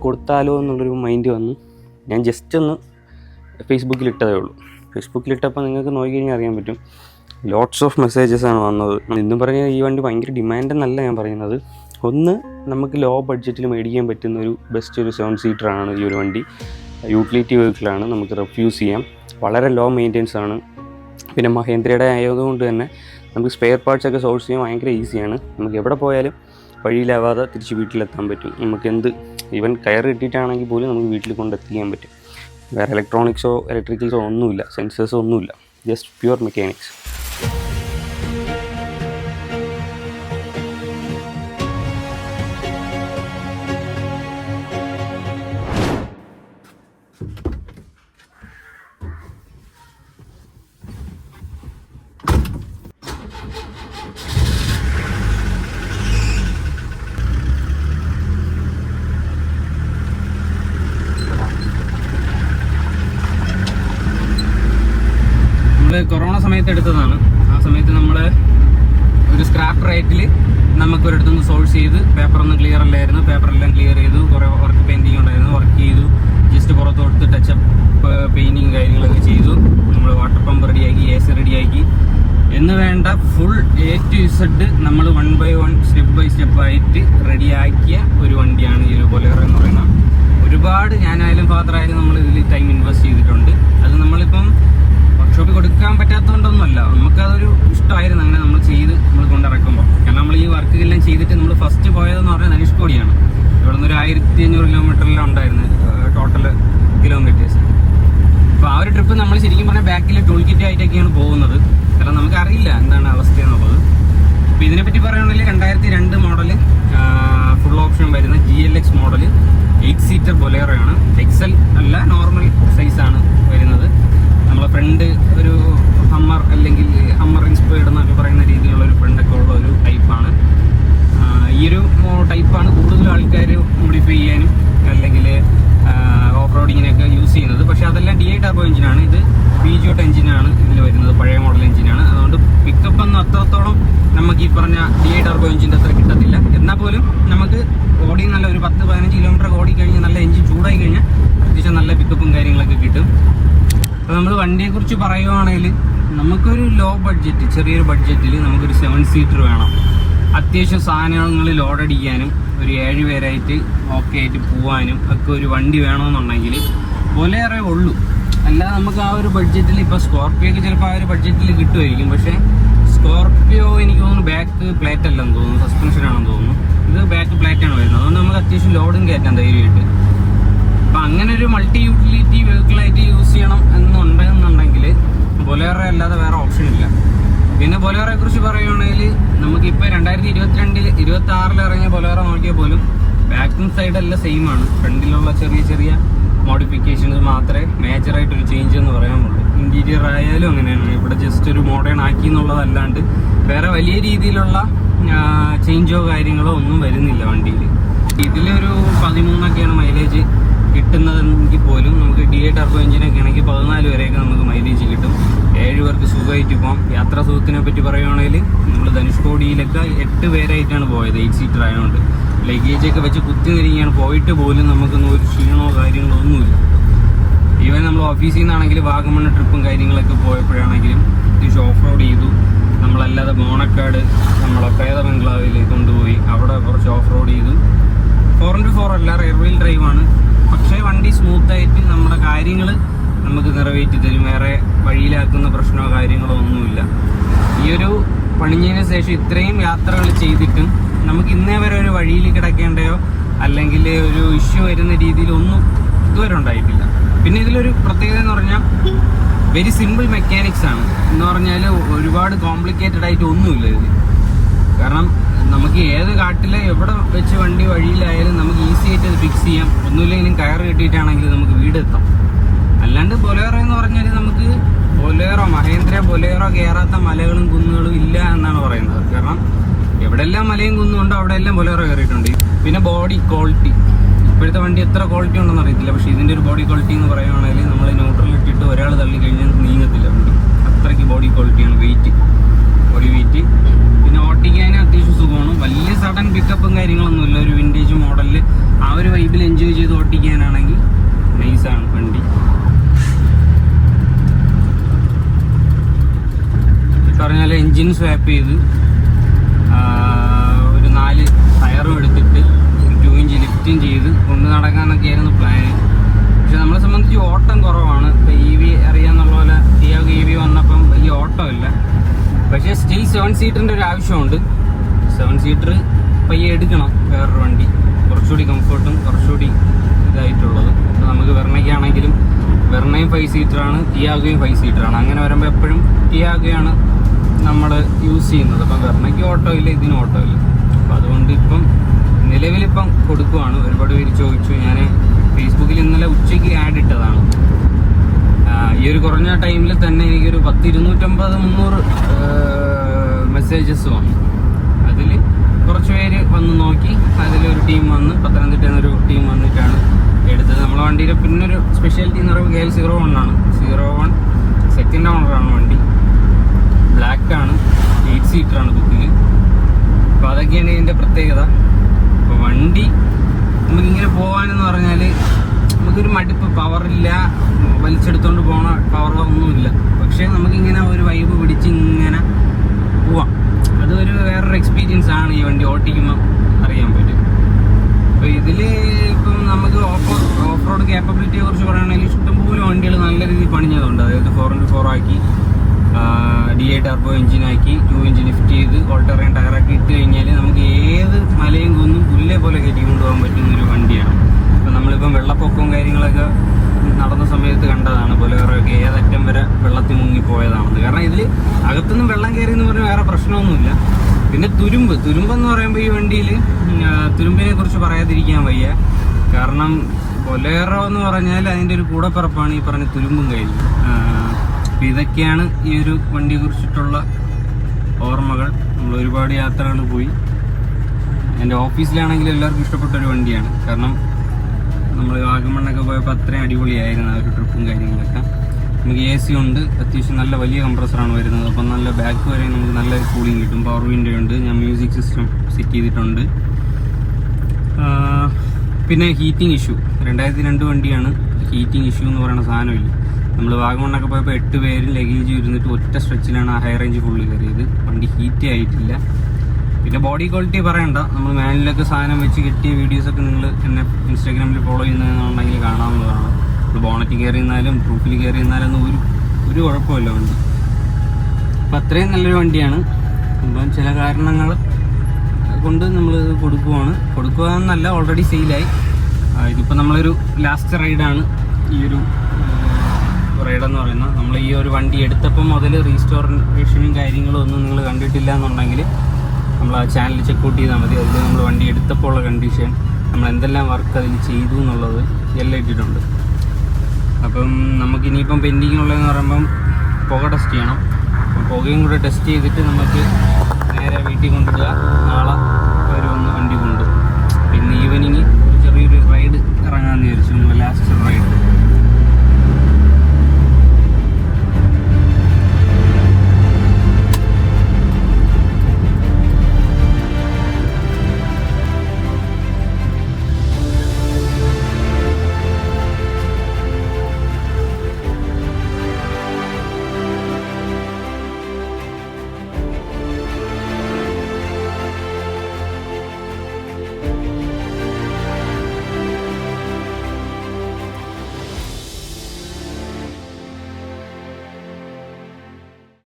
കൊടുത്താലോ എന്നുള്ളൊരു മൈൻഡ് വന്നു. ഞാൻ ജസ്റ്റ് ഒന്ന് ഫേസ്ബുക്കിലിട്ടതേ ഉള്ളൂ. ഫേസ്ബുക്കിലിട്ടപ്പോൾ നിങ്ങൾക്ക് നോക്കിക്കഴിഞ്ഞാൽ അറിയാൻ പറ്റും, ലോട്ട്സ് ഓഫ് മെസ്സേജസാണ് വന്നത്. ഇന്നും പറഞ്ഞാൽ ഈ വണ്ടി ഭയങ്കര ഡിമാൻഡ് എന്നല്ല ഞാൻ പറയുന്നത്. ഒന്ന്, നമുക്ക് ലോ ബഡ്ജറ്റിൽ മേടിക്കാൻ പറ്റുന്ന ഒരു ബെസ്റ്റ് ഒരു 7 സീറ്ററാണ് ഈ ഒരു വണ്ടി. യൂട്ടിലിറ്റി വെഹിക്കിളാണ്, നമുക്ക് റെഫ്യൂസ് ചെയ്യാം, വളരെ ലോ മെയിൻ്റെനൻസ് ആണ്. പിന്നെ മഹേന്ദ്രയുടെ ആയതുകൊണ്ട് തന്നെ നമുക്ക് സ്പെയർ പാർട്സൊക്കെ സോഴ്സ് ചെയ്യാൻ ഭയങ്കര ഈസിയാണ്. നമുക്ക് എവിടെ പോയാലും വഴിയിലാവാതെ തിരിച്ച് വീട്ടിലെത്താൻ പറ്റും. നമുക്ക് ഈവൻ കയർ കിട്ടിയിട്ടാണെങ്കിൽ പോലും നമുക്ക് വീട്ടിൽ കൊണ്ടെത്തിക്കാൻ പറ്റും. വേറെ ഇലക്ട്രോണിക്സോ ഇലക്ട്രിക്കൽസോ ഒന്നുമില്ല, സെൻസേഴ്സോ ഒന്നുമില്ല, ജസ്റ്റ് പ്യുവർ മെക്കാനിക്സ്. കൊറോണ സമയത്ത് എടുത്തതാണ്. ആ സമയത്ത് നമ്മൾ ഒരു സ്ക്രാപ്പ് റേറ്റിൽ നമുക്കൊരിടത്തുനിന്ന് സോഴ്സ് ചെയ്ത്, പേപ്പറൊന്നും ക്ലിയർ അല്ലായിരുന്നു, പേപ്പറെല്ലാം ക്ലിയർ ചെയ്തു, കുറേ വർക്ക് പെയിൻറ്റിങ് ഉണ്ടായിരുന്നു, വർക്ക് ചെയ്തു, ജസ്റ്റ് പുറത്ത് കൊടുത്ത് ടച്ചപ്പ് പെയിൻറ്റിങ് കാര്യങ്ങളൊക്കെ ചെയ്തു. നമ്മൾ വാട്ടർ പമ്പ് റെഡിയാക്കി, AC റെഡിയാക്കി എന്ന് വേണ്ട ഫുൾ A to Z നമ്മൾ 1 by 1 സ്റ്റെപ്പ് ബൈ സ്റ്റെപ്പായിട്ട് റെഡിയാക്കിയ ഒരു വണ്ടിയാണ് ഈ ഒരു ബൊലേറോ എന്ന് പറയുന്നത്. ഒരുപാട് ഞാനായാലും ഫാദറായാലും നമ്മൾ ഇതിൽ ടൈം ഇൻവെസ്റ്റ് ചെയ്തിട്ടുണ്ട്. അത് നമ്മളിപ്പം വർക്ക്ഷോപ്പിൽ കൊടുക്കാൻ പറ്റാത്തതുകൊണ്ടൊന്നുമല്ല, നമുക്കതൊരു ഇഷ്ടമായിരുന്നു അങ്ങനെ നമ്മൾ കൊണ്ടിറക്കുമ്പോൾ. കാരണം നമ്മൾ ഈ വർക്ക് എല്ലാം ചെയ്തിട്ട് നമ്മൾ ഫസ്റ്റ് പോയതെന്ന് പറഞ്ഞാൽ ധനുഷ്കോടിയാണ്. ഇവിടെ നിന്ന് ഒരു 1500 കിലോമീറ്ററിലാണ് ഉണ്ടായിരുന്നത് ടോട്ടൽ കിലോമീറ്റേഴ്സ്. അപ്പോൾ ആ ഒരു ട്രിപ്പ് നമ്മൾ ശരിക്കും പറഞ്ഞാൽ ബാക്കിൽ ടൂൾ കിറ്റ് ആയിട്ടൊക്കെയാണ് പോകുന്നത്. കാരണം നമുക്കറിയില്ല എന്താണ് അവസ്ഥ എന്നുള്ളത്. അപ്പോൾ ഇതിനെപ്പറ്റി പറയുകയാണെങ്കിൽ 2002 മോഡൽ ഫുൾ ഓപ്ഷൻ വരുന്ന GLX മോഡൽ 8 സീറ്റർ ബൊലേറോയാണ്. XL അല്ല, നോർമൽ സൈസാണ് വരുന്നത്. നമ്മളെ ഫ്രണ്ട് ഒരു ഹമ്മർ അല്ലെങ്കിൽ ഹമ്മർ ഇൻസ്പയർഡ് എന്നൊക്കെ പറയുന്ന രീതിയിലുള്ള ഒരു ഫ്രണ്ടൊക്കെ ഉള്ള ഒരു ടൈപ്പാണ്. ഈ ഒരു ടൈപ്പാണ് കൂടുതലും ആൾക്കാർ മോഡിഫൈ ചെയ്യാനും അല്ലെങ്കിൽ ഓഫ് റോഡിങ്ങിനൊക്കെ യൂസ് ചെയ്യുന്നത്. പക്ഷേ അതെല്ലാം DI ടർബോ എഞ്ചിനാണ്. ഇത് Peugeot എഞ്ചിനാണ് ഇതിൽ വരുന്നത്, പഴയ മോഡൽ എഞ്ചിനാണ്. അതുകൊണ്ട് പിക്കപ്പ് ഒന്നും അത്രത്തോളം നമുക്ക് ഈ പറഞ്ഞ DI ടർബോ എഞ്ചിൻ്റെ അത്ര കിട്ടത്തില്ല. എന്നാൽ പോലും നമുക്ക് ഓടി നല്ല ഒരു 10-15 കിലോമീറ്റർ ഓടി കഴിഞ്ഞാൽ നല്ല എഞ്ചിൻ ചൂടായി കഴിഞ്ഞാൽ അത്യാവശ്യം നല്ല പിക്കപ്പും കാര്യങ്ങളൊക്കെ കിട്ടും. അപ്പോൾ നമ്മൾ വണ്ടിയെക്കുറിച്ച് പറയുവാണെങ്കിൽ നമുക്കൊരു ലോ ബഡ്ജറ്റ്, ചെറിയൊരു ബഡ്ജറ്റിൽ നമുക്കൊരു 7 സീറ്റർ വേണം. അത്യാവശ്യം സാധനങ്ങൾ ലോഡ് അടിക്കാനും ഒരു 7 പേരായിട്ട് ഓക്കെ ആയിട്ട് പോകാനും ഒക്കെ ഒരു വണ്ടി വേണമെന്നുണ്ടെങ്കിൽ ബൊലേറോ ഉള്ളൂ. അല്ലാതെ നമുക്ക് ആ ഒരു ബഡ്ജറ്റിൽ ഇപ്പോൾ സ്കോർപ്പിയോക്ക് ചിലപ്പോൾ ആ ഒരു ബഡ്ജറ്റിൽ കിട്ടുമായിരിക്കും. പക്ഷേ സ്കോർപ്പിയോ എനിക്ക് തോന്നുന്നു ബാക്ക് പ്ലേറ്റ് അല്ലെന്ന് തോന്നുന്നു, സസ്പെൻഷനാണെന്ന് തോന്നുന്നു. ഇത് ബാക്ക് പ്ലേറ്റാണ് വരുന്നത്. അതുകൊണ്ട് നമുക്ക് അത്യാവശ്യം ലോഡും കയറ്റാൻ ധൈര്യമായിട്ട്. അപ്പം അങ്ങനെ ഒരു മൾട്ടി യൂട്ടിലിറ്റി വെഹിക്കിളായിട്ട് യൂസ് ചെയ്യണം എന്നുണ്ടെന്നുണ്ടെങ്കിൽ ബൊലേറോ അല്ലാതെ വേറെ ഓപ്ഷൻ ഇല്ല. പിന്നെ ബൊലേറോയെ കുറിച്ച് പറയുകയാണെങ്കിൽ നമുക്കിപ്പോൾ 2022 26 ഇറങ്ങിയ ബൊലേറോ നോക്കിയാൽ പോലും ബാക്കും സൈഡെല്ലാം സെയിം ആണ്. ഫ്രണ്ടിലുള്ള ചെറിയ ചെറിയ മോഡിഫിക്കേഷൻസ് മാത്രമേ മേജറായിട്ടൊരു ചേഞ്ച് എന്ന് പറയാനുള്ളൂ. ഇൻറ്റീരിയർ ആയാലും അങ്ങനെയാണ്. ഇവിടെ ജസ്റ്റ് ഒരു മോഡേൺ ആക്കി എന്നുള്ളതല്ലാണ്ട് വേറെ വലിയ രീതിയിലുള്ള ചേഞ്ചോ കാര്യങ്ങളോ ഒന്നും വരുന്നില്ല വണ്ടിയിൽ. ഇതിലൊരു 13ഒക്കെയാണ് മൈലേജ് കിട്ടുന്നതെങ്കിൽ പോലും നമുക്ക് DI ടർബോ എഞ്ചിനൊക്കെ ആണെങ്കിൽ 14 വരെയൊക്കെ നമുക്ക് മൈലേജ് കിട്ടും. 7 പേർക്ക് സുഖമായിട്ട് പോകാം. യാത്രാ സുഖത്തിനെ പറ്റി പറയുകയാണെങ്കിൽ നമ്മൾ ധനുഷ്കോടിയിലൊക്കെ 8 പേരായിട്ടാണ് പോയത്, 8 സീറ്റർ ആയതുകൊണ്ട്. ലഗേജൊക്കെ വെച്ച് കുത്തി നിരിക്കുകയാണ് പോയിട്ട് പോലും നമുക്കൊന്നും ഒരു ക്ഷീണമോ കാര്യങ്ങളോ ഒന്നുമില്ല. ഈവൻ നമ്മൾ ഓഫീസിൽ നിന്നാണെങ്കിൽ വാഗമണ് ട്രിപ്പും കാര്യങ്ങളൊക്കെ പോയപ്പോഴാണെങ്കിലും അത്യാവശ്യം ഓഫ് റോഡ് ചെയ്തു. നമ്മളല്ലാതെ ബോണക്കാട് നമ്മളെ പ്രേത ബംഗ്ലാവിൽ കൊണ്ടുപോയി അവിടെ കുറച്ച് ഓഫ് റോഡ് ചെയ്തു. 4x4 അല്ല, റിയർ വീൽ ഡ്രൈവാണ്. പക്ഷേ വണ്ടി സ്മൂത്തായിട്ട് നമ്മുടെ കാര്യങ്ങൾ നമുക്ക് നിറവേറ്റി തരും. വേറെ വഴിയിലാക്കുന്ന പ്രശ്നമോ കാര്യങ്ങളോ ഒന്നുമില്ല. ഈ ഒരു പണിഞ്ഞതിന് ശേഷം ഇത്രയും യാത്രകൾ ചെയ്തിട്ടും നമുക്ക് ഇന്നേ വരെ ഒരു വഴിയിൽ കിടക്കേണ്ടയോ അല്ലെങ്കിൽ ഒരു ഇഷ്യൂ വരുന്ന രീതിയിലൊന്നും ഇതുവരെ ഉണ്ടായിട്ടില്ല. പിന്നെ ഇതിലൊരു പ്രത്യേകത എന്ന് പറഞ്ഞാൽ വെരി സിമ്പിൾ മെക്കാനിക്സ് ആണ്. എന്ന് പറഞ്ഞാൽ ഒരുപാട് കോംപ്ലിക്കേറ്റഡ് ആയിട്ട് ഒന്നുമില്ല ഇതിൽ. കാരണം നമുക്ക് ഏത് കാട്ടിലെ എവിടെ വെച്ച് വണ്ടി വഴിയിലായാലും നമുക്ക് ഈസി ആയിട്ട് അത് ഫിക്സ് ചെയ്യാം. ഒന്നുമില്ലെങ്കിലും കയർ കിട്ടിയിട്ടാണെങ്കിൽ നമുക്ക് വീടെത്താം. അല്ലാണ്ട് ബൊലേറോ എന്ന് പറഞ്ഞാൽ നമുക്ക് മഹേന്ദ്ര ബൊലേറോ കയറാത്ത മലകളും കുന്നുകളും ഇല്ല എന്നാണ് പറയുന്നത്. കാരണം എവിടെയെല്ലാം മലയും കുന്നും ഉണ്ടോ അവിടെയെല്ലാം ബൊലേറോ കയറിയിട്ടുണ്ട്. പിന്നെ ബോഡി ക്വാളിറ്റി, ഇപ്പോഴത്തെ വണ്ടി എത്ര ക്വാളിറ്റി ഉണ്ടെന്ന് അറിയത്തില്ല. പക്ഷേ ഇതിൻ്റെ ഒരു ബോഡി ക്വാളിറ്റി എന്ന് പറയുകയാണെങ്കിൽ നമ്മൾ ന്യൂട്രൽ ഇട്ടിട്ട് ഒരാൾ തള്ളി കഴിഞ്ഞാൽ നീങ്ങത്തില്ല വണ്ടി. അത്രയ്ക്ക് ബോഡി ക്വാളിറ്റിയാണ്. Wait body weight. പിന്നെ ഓട്ടിക്കാൻ അത്യാവശ്യം സുഖമാണ്. വലിയ സഡൻ പിക്കപ്പും കാര്യങ്ങളൊന്നുമില്ല. ഒരു വിൻറ്റേജ് മോഡലിൽ ആ ഒരു വൈബിൽ എൻജോയ് ചെയ്ത് ഓട്ടിക്കാനാണെങ്കിൽ നൈസാണ് വണ്ടി. പറഞ്ഞാൽ എൻജിൻ സ്വാപ്പ് ചെയ്ത് ഒരു 4 ടയറും എടുത്തിട്ട് ഒരു 2 ഇഞ്ച് ലിഫ്റ്റും ചെയ്ത് കൊണ്ട് നടക്കാനൊക്കെയായിരുന്നു പ്ലാന്. പക്ഷെ നമ്മളെ സംബന്ധിച്ച് ഓട്ടം കുറവാണ്. ഇപ്പോൾ EV അറിയാന്നുള്ള പോലെ ടിയാഗോ EV വന്നപ്പം വലിയ ഓട്ടമില്ല. പക്ഷേ സ്റ്റിൽ 7 സീറ്ററിൻ്റെ ഒരു ആവശ്യമുണ്ട്. 7 സീറ്റർ പയ്യെ എടുക്കണം. വേറൊരു വണ്ടി കുറച്ചുകൂടി കംഫർട്ടും കുറച്ചുകൂടി ഇതായിട്ടുള്ളത്. ഇപ്പോൾ നമുക്ക് വെർണയ്ക്കാണെങ്കിലും വെർണയും 5 സീറ്ററാണ്, ടിയാഗോയും 5 സീറ്ററാണ്. അങ്ങനെ വരുമ്പോൾ എപ്പോഴും ടിയാഗോയാണ് നമ്മൾ യൂസ് ചെയ്യുന്നത്. അപ്പം വെർണയ്ക്ക് ഓട്ടോ ഇല്ല, ഇതിന് ഓട്ടോ ഇല്ല. അപ്പം അതുകൊണ്ട് ഇപ്പം നിലവിലിപ്പം കൊടുക്കുവാണ്. ഒരുപാട് പേര് ചോദിച്ചു. ഞാൻ ഫേസ്ബുക്കിൽ ഇന്നലെ ഉച്ചയ്ക്ക് ആഡ് ഇട്ടതാണ്. ഈ ഒരു കുറഞ്ഞ ടൈമിൽ തന്നെ എനിക്കൊരു 250-300 മെസ്സേജസ് വന്നു. അതിൽ കുറച്ച് പേര് വന്ന് നോക്കി. അതിലൊരു ടീം വന്ന്, പത്തനംതിട്ടയിൽ നിന്നൊരു ടീം വന്നിട്ടാണ് എടുത്തത്. നമ്മളെ വണ്ടിയുടെ പിന്നൊരു സ്പെഷ്യാലിറ്റി എന്ന് പറയുമ്പോൾ KL 01 ആണ്. 01 സെക്കൻഡ് ഓണറാണ് വണ്ടി. ബ്ലാക്കാണ്, 8 സീറ്ററാണ് ബുക്കിൽ. അപ്പോൾ അതൊക്കെയാണ് ഇതിൻ്റെ പ്രത്യേകത. അപ്പോൾ വണ്ടി നമുക്കിങ്ങനെ പോകാനെന്ന് പറഞ്ഞാൽ നമുക്കൊരു മടുപ്പ്, പവറില്ല, വലിച്ചെടുത്തോണ്ട് പോണ പവറൊന്നുമില്ല. പക്ഷേ നമുക്കിങ്ങനെ ഒരു വൈബ് പിടിച്ച് ഇങ്ങനെ പോവാം. അതൊരു വേറൊരു എക്സ്പീരിയൻസ് ആണ്. ഈ വണ്ടി ഓട്ടിക്കുമ്പോൾ അറിയാൻ പറ്റും. അപ്പോൾ ഇതിൽ ഇപ്പം നമുക്ക് ഓഫ് റോഡ് കേപ്പബിലിറ്റിയെ കുറിച്ച് പറയുകയാണെങ്കിൽ ഇഷ്ടംപോലെ വണ്ടികൾ നല്ല രീതിയിൽ പണിഞ്ഞതുണ്ട്. അതായത് 4x4 ആക്കി, DI ടർബോ എഞ്ചിനാക്കി, 2 ഇഞ്ച് ലിഫ്റ്റ് ചെയ്ത് ഓൾട്ടറൈൻ ടയറൊക്കെ ഇട്ട് കഴിഞ്ഞാൽ നമുക്ക് ഏത് മലയും കുന്നും പുല്ലെ പോലെ കയറ്റി കൊണ്ടുപോകാൻ പറ്റുന്നൊരു വണ്ടിയാണ്. ഇപ്പം നമ്മളിപ്പം വെള്ളപ്പൊക്കവും കാര്യങ്ങളൊക്കെ നടന്ന സമയത്ത് കണ്ടതാണ്. ബൊലേറോയൊക്കെ ഏതറ്റം വരെ വെള്ളത്തിൽ മുങ്ങിപ്പോയതാണെന്ന്. കാരണം ഇതിൽ അകത്തുനിന്നും വെള്ളം കയറി എന്ന് പറഞ്ഞാൽ വേറെ പ്രശ്നമൊന്നുമില്ല. പിന്നെ തുരുമ്പെന്ന് പറയുമ്പോൾ ഈ വണ്ടിയിൽ തുരുമ്പിനെ കുറിച്ച് പറയാതിരിക്കാൻ വയ്യ. കാരണം ബൊലേറോ എന്ന് പറഞ്ഞാൽ അതിൻ്റെ ഒരു കൂടപ്പിറപ്പാണ് ഈ പറഞ്ഞ തുരുമ്പും കാര്യം. അപ്പോൾ ഇതൊക്കെയാണ് ഈ ഒരു വണ്ടിയെ കുറിച്ചിട്ടുള്ള ഓർമ്മകൾ. നമ്മൾ ഒരുപാട് യാത്രകൾ പോയി. എൻ്റെ ഓഫീസിലാണെങ്കിലും എല്ലാവർക്കും ഇഷ്ടപ്പെട്ടൊരു വണ്ടിയാണ്. കാരണം നമ്മൾ വാഗമണ്ണൊക്കെ പോയപ്പോൾ അത്രയും അടിപൊളിയായിരുന്നു ആ ഒരു ട്രിപ്പും കാര്യങ്ങളൊക്കെ. നമുക്ക് AC ഉണ്ട്, അത്യാവശ്യം നല്ല വലിയ കംപ്രസറാണ് വരുന്നത്. അപ്പം നല്ല ബാക്ക് വരെ നമുക്ക് നല്ല കൂളിംഗ് കിട്ടും. പവർ വിൻഡോ ഉണ്ട്, ഞാൻ മ്യൂസിക് സിസ്റ്റം സെറ്റ് ചെയ്തിട്ടുണ്ട്. പിന്നെ ഹീറ്റിംഗ് ഇഷ്യൂ, 2002 വണ്ടിയാണ്. ഹീറ്റിംഗ് ഇഷ്യൂ എന്ന് പറയുന്ന സാധനമില്ല. നമ്മൾ വാഗമണ്ണൊക്കെ പോയപ്പോൾ 8 പേരും ലഗേജ് ഇരുന്നിട്ട് ഒറ്റ സ്ട്രെച്ചിലാണ് ആ ഹൈ റേഞ്ച് ഫുള്ള് കയറിയത്. വണ്ടി ഹീറ്റ് ആയിട്ടില്ല. പിന്നെ ബോഡി ക്വാളിറ്റി പറയണ്ട. നമ്മൾ മാനുവലൊക്കെ സാധനം വെച്ച് കിട്ടിയ വീഡിയോസൊക്കെ നിങ്ങൾ എന്നെ ഇൻസ്റ്റാഗ്രാമിൽ ഫോളോ ചെയ്യുന്നതെന്നുണ്ടെങ്കിൽ കാണാവുന്നതാണ്. നമ്മൾ ബോണറ്റ് കയറി നിന്നാലും റൂഫിൽ കയറി നിന്നാലൊന്നും ഒരു കുഴപ്പമില്ല വണ്ടി. അപ്പം അത്രയും നല്ലൊരു വണ്ടിയാണ്. അപ്പം ചില കാരണങ്ങൾ കൊണ്ട് നമ്മൾ കൊടുക്കുകയെന്നല്ല, ഓൾറെഡി സെയിലായി. ഇതിപ്പോൾ നമ്മളൊരു ലാസ്റ്റ് റൈഡാണ് ഈ ഒരു റൈഡെന്ന് പറയുന്നത്. നമ്മൾ ഈ ഒരു വണ്ടി എടുത്തപ്പം മുതൽ റീസ്റ്റോറേഷനും കാര്യങ്ങളും ഒന്നും നിങ്ങൾ കണ്ടിട്ടില്ല എന്നുണ്ടെങ്കിൽ നമ്മൾ ആ ചാനൽ ചെക്കൗട്ട് ചെയ്താൽ മതി. അതിൽ നമ്മൾ വണ്ടി എടുത്തപ്പോൾ ഉള്ള കണ്ടീഷൻ, നമ്മൾ എന്തെല്ലാം വർക്ക് അതിൽ ചെയ്തു എന്നുള്ളത് എല്ലാം ഇട്ടിട്ടുണ്ട്. അപ്പം നമുക്കിനിയിപ്പം പെൻഡിങ് ഉള്ളതെന്ന് പറയുമ്പം പുക ടെസ്റ്റ് ചെയ്യണം. അപ്പം പുകയും കൂടെ ടെസ്റ്റ് ചെയ്തിട്ട് നമുക്ക് നേരെ വീട്ടിൽ കൊണ്ടിടുക. നാളെ അവർ വന്ന് വണ്ടി കൊണ്ടുപോകും.